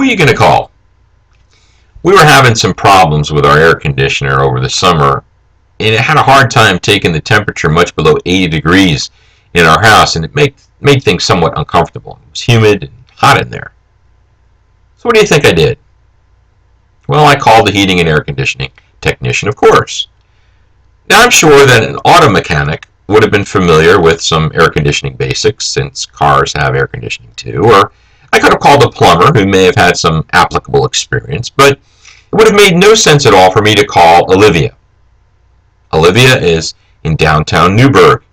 are you going to call? We were having some problems with our air conditioner over the summer, and it had a hard time taking the temperature much below 80 degrees in our house, and it made things somewhat uncomfortable. It was humid and hot in there. So what do you think I did? Well, I called the heating and air conditioning technician, of course. Now, I'm sure that an auto mechanic would have been familiar with some air conditioning basics, since cars have air conditioning too, or I could have called a plumber who may have had some applicable experience, but it would have made no sense at all for me to call Olivia. Olivia is in downtown Newburgh.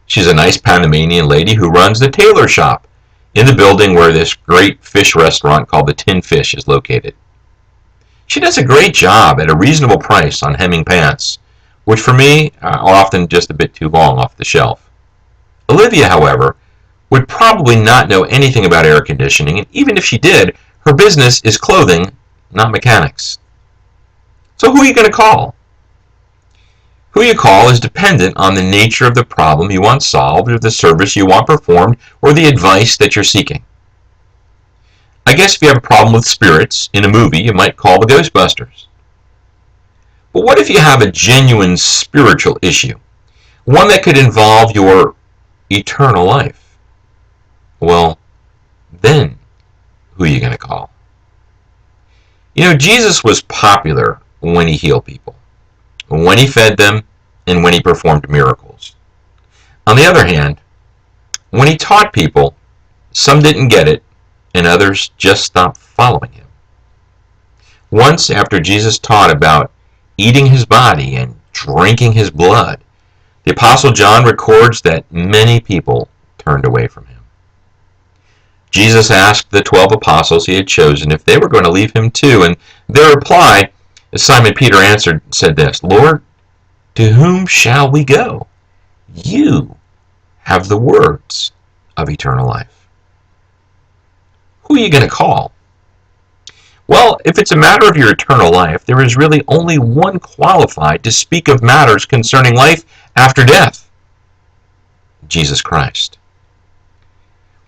She's a nice Panamanian lady who runs the tailor shop in the building where this great fish restaurant called the Tin Fish is located. She does a great job at a reasonable price on hemming pants, which for me are often just a bit too long off the shelf. Olivia, however, would probably not know anything about air conditioning, and even if she did, her business is clothing, not mechanics. So who are you going to call? Who you call is dependent on the nature of the problem you want solved, or the service you want performed, or the advice that you're seeking. I guess if you have a problem with spirits in a movie, you might call the Ghostbusters. But what if you have a genuine spiritual issue? One that could involve your eternal life? Well, then who are you going to call? You know, Jesus was popular when he healed people, when he fed them, and when he performed miracles. On the other hand, when he taught people, some didn't get it, and others just stopped following him. Once, after Jesus taught about eating his body and drinking his blood, the Apostle John records that many people turned away from him. Jesus asked the 12 apostles he had chosen if they were going to leave him too, and their reply, as Simon Peter answered, said this, "Lord, to whom shall we go? You have the words of eternal life." Who are you going to call? Well, if it's a matter of your eternal life, there is really only one qualified to speak of matters concerning life after death: Jesus Christ.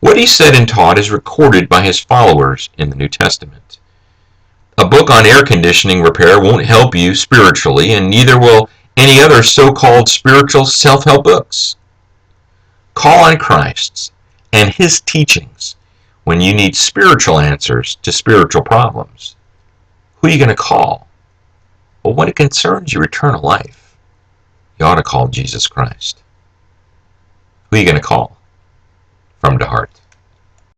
What he said and taught is recorded by his followers in the New Testament. A book on air conditioning repair won't help you spiritually, and neither will any other so-called spiritual self-help books. Call on Christ and his teachings when you need spiritual answers to spiritual problems. Who are you going to call? Well, when it concerns your eternal life, you ought to call Jesus Christ. Who are you going to call?